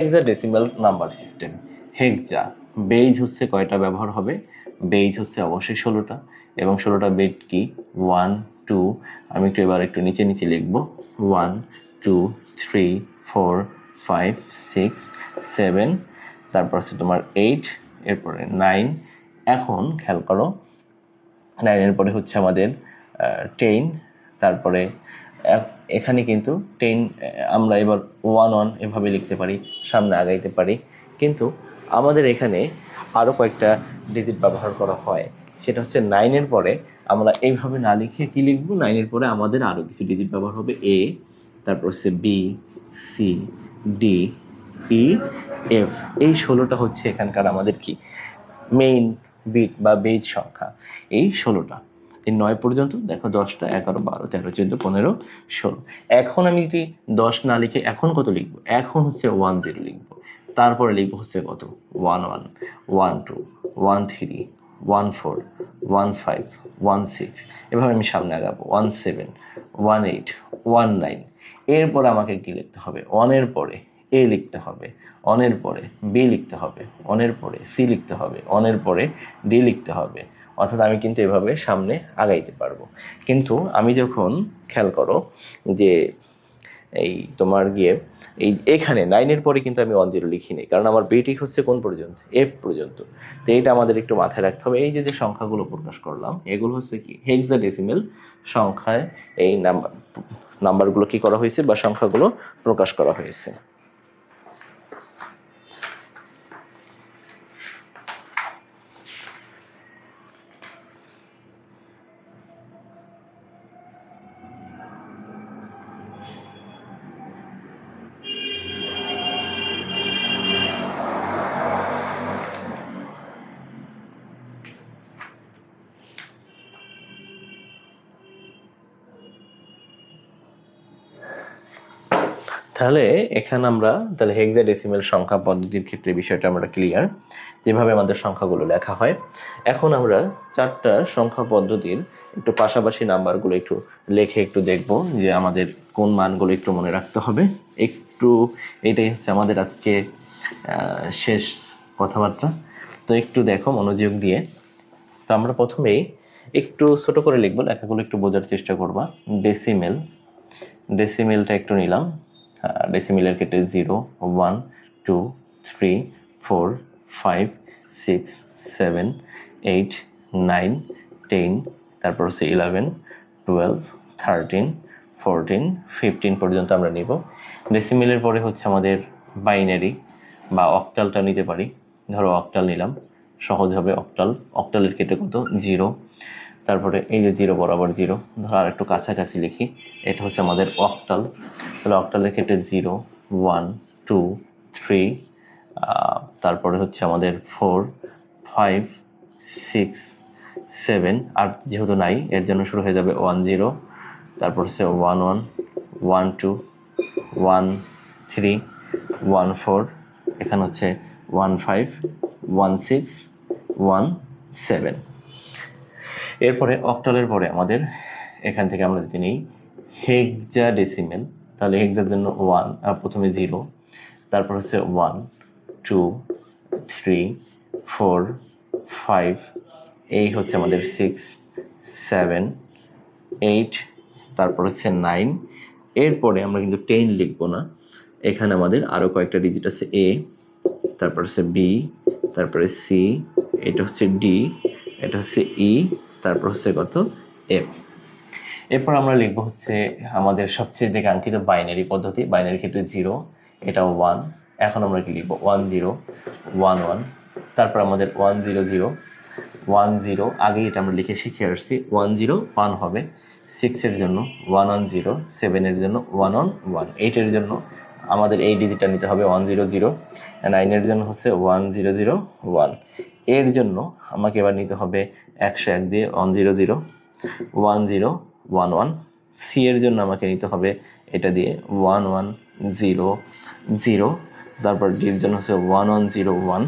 Hexadecimal number system. Hexa base হচ্ছে কয়টা ব্যবহার হবে? বেজ হচ্ছে অবশ্যই 16টা, এবং 16টা বিট কি 1 2, আমি এবার একটু নিচে নিচে লিখব 1 2 3 4 5 6 7, তারপর হচ্ছে তোমার 8, এরপরে 9। এখন খেয়াল করো 9-এর পরে হচ্ছে আমাদের 10, তারপরে এখানে কিন্তু 10 আমরা এবার 1 1 এভাবে লিখতে পারি, সামনে আগাইতে পারি, কিন্তু আমাদের এখানে আরও কয়েকটা ডিজিট ব্যবহার করা হয়। সেটা হচ্ছে 9-এর পরে আমরা এইভাবে না লিখে কি লিখবো, 9-এর পরে আমাদের আরও কিছু ডিজিট ব্যবহার হবে, এ, তারপর হচ্ছে বি, সি, ডি, ই, এফ। এই 16টা হচ্ছে এখানকার আমাদের কি মেইন বিট বা বেজ সংখ্যা, এই 16টা। এই 9 পর্যন্ত দেখো 10টা 11 12 13 14 15 16। এখন আমি যদি 10 না লিখে এখন কত লিখবো? এখন হচ্ছে 10 লিখবো, তারপরে লিখবো হচ্ছে কত 11 12 13 14 15 16, এভাবে আমি সামনে আগাবো 17 18 19। এরপর আমাকে কি লিখতে হবে? 1-এর পরে এ লিখতে হবে, 1-এর পরে বি লিখতে হবে, 1-এর পরে সি লিখতে হবে, 1-এর পরে ডি লিখতে হবে। অর্থাৎ আমি কিন্তু এভাবে সামনে আগাইতে পারবো। কিন্তু আমি যখন খেয়াল করো যে এই তোমার গিয়ে এখানে 9-এর পরে কিন্তু আমি 10 লিখিনি, কারণ আমার বিটি হচ্ছে কোন পর্যন্ত? এফ পর্যন্ত। তো এইটা আমাদের একটু মাথায় রাখতে হবে। এই যে সংখ্যাগুলো প্রকাশ করলাম এগুলো হচ্ছে কি হেক্সাডেসিমাল সংখ্যায় এই নাম্বারগুলো কি করা হয়েছে বা সংখ্যাগুলো প্রকাশ করা হয়েছে। তাহলে এখানে আমরা হেক্সাডেসিমাল সংখ্যা পদ্ধতির ক্ষেত্রে বিষয়টা আমরা ক্লিয়ার, যেভাবে আমাদের সংখ্যাগুলো লেখা হয়। এখন আমরা 4টা সংখ্যা পদ্ধতির একটু পাশাপাশি নাম্বারগুলো একটু লিখে একটু দেখব যে আমাদের কোন মানগুলো একটু মনে রাখতে হবে একটু। এটাই হচ্ছে আমাদের আজকে শেষ কথাবার্তা। তো একটু দেখো মনোযোগ দিয়ে। তো আমরা প্রথমেই একটু ছোট করে লিখবো, লেখাগুলো একটু বোঝার চেষ্টা করবা। ডেসিমেলটা একটু নিলাম। ডেসিমেলের ক্ষেত্রে 0 1 2 3 4 5 6 7 8 9 10, তারপর হচ্ছে 11 12 13 14 15 পর্যন্ত আমরা নিব। ডেসিমেলের পরে হচ্ছে আমাদের বাইনারি বা অক্টালটা নিতে পারি। ধরো অক্টাল নিলাম, সহজ হবে অক্টাল। অক্টালের ক্ষেত্রে কত? 0। তারপরে এই যে 0 বরাবর 0, ধরো আর একটু কাছাকাছি লিখি, এটা হচ্ছে আমাদের অক্টাল। তাহলে অক্টালের ক্ষেত্রে 0 1 2 3, তারপরে হচ্ছে আমাদের 4 5 6 7, আর যেহেতু নাই এর জন্য শুরু হয়ে যাবে 1 0, তারপর হচ্ছে 1 1 1 2 1 3 1 4, এখানে হচ্ছে 1 5 1 6 1 7। এরপরে অক্টালের পরে আমাদের এখান থেকে আমরা যদি নিই হেক্সাডেসিমেল, তাহলে হেক্সার জন্য 1, প্রথমে 0, তারপর হচ্ছে 1 2 3 4 5, এই হচ্ছে আমাদের 6 7 8, তারপর হচ্ছে 9। এরপরে আমরা কিন্তু 10 লিখবো না, এখানে আমাদের আরও কয়েকটা ডিজিট আছে, এ, তারপর হচ্ছে বি, তারপরে সি, এটা হচ্ছে ডি, এটা হচ্ছে ই, তারপর হচ্ছে কত? এফ। এরপর আমরা লিখবো হচ্ছে আমাদের সবচেয়ে যে কাঙ্ক্ষিত বাইনারি পদ্ধতি। বাইনারি ক্ষেত্রে 0, এটা 1। এখন আমরা কি লিখবো? 1 0 1 1, তারপর আমাদের 1 0 0 1 0, আগে এটা আমরা লিখে শিখে আসছি। 1 0 1 হবে, 6-এর জন্য 1 1 0, 7-এর জন্য 1 1 1, 8-এর জন্য আমাদের এই ডিজিটটা নিতে হবে 1 0 0, 9-এর জন্য হচ্ছে 1 0 0 1। এর জন্য আমাকে এবার নিতে হবে 101 দিয়ে 1 0 0 1 0 1 1। সি এর জন্য আমাকে নিতে হবে এটা দিয়ে 1 1 0 0, তারপর ডির জন্য হচ্ছে 1 1 0 1,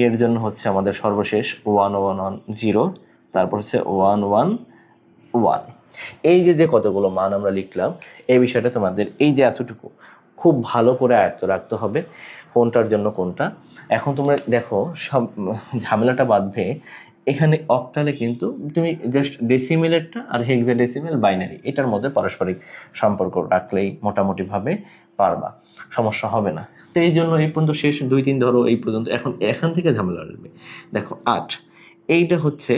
এর জন্য হচ্ছে আমাদের সর্বশেষ 1 1 1 0, তারপর হচ্ছে 1 1 1। এই যে কতগুলো মান আমরা লিখলাম, এই বিষয়টা তোমাদের এই যে এতটুকু খুব ভালো করে আয়ত্ত রাখতে হবে। কোনটার জন্য কোনটা। এখন তোমরা দেখো সব ঝামেলাটা বাঁধবে এখানে অক্টালে, কিন্তু তুমি জাস্ট ডেসিমেলেরটা আর হেক্সাডেসিমেল বাইনারি এটার মধ্যে পারস্পরিক সম্পর্ক রাখলেই মোটামুটিভাবে পারবা, সমস্যা হবে না। তো এই জন্য এই পর্যন্ত শেষ 2-3 ধরো এই পর্যন্ত। এখন এখান থেকে ঝামেলা আসবে। দেখো 8, এইটা হচ্ছে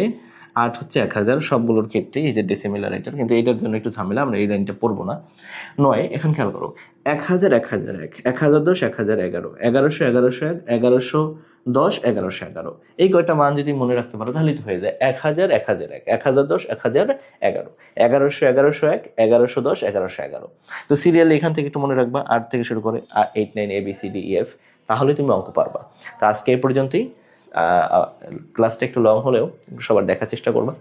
8 হচ্ছে 1000 সবগুলোর ক্ষেত্রে, এই যে ডেসিমেলার এটার, কিন্তু এইটার জন্য একটু ঝামেলা, আমরা এই লাইনটা পড়বো না। 9, এখন খেয়াল করো 1000 1001 1010 1011 1100 1101 1110 1111, এই কয়টা মান যদি মনে রাখতে পারো তাহলেই তো হয়ে যায় 1000 1001 1010 1011 1100 1101 1110 1111। তো সিরিয়ালি এখান থেকে একটু মনে রাখবা, 8 থেকে শুরু করে 8 9 ABCDEF, তাহলে তুমি অঙ্ক পারবা। তো আজকে এই পর্যন্তই। ক্লাসটা একটু লং হলেও সবার দেখার চেষ্টা করবা।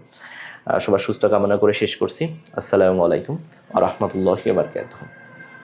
সবার সুস্থ কামনা করে শেষ করছি। আসসালামু আলাইকুম ওয়া রাহমাতুল্লাহি ওয়া বারাকাতুহু।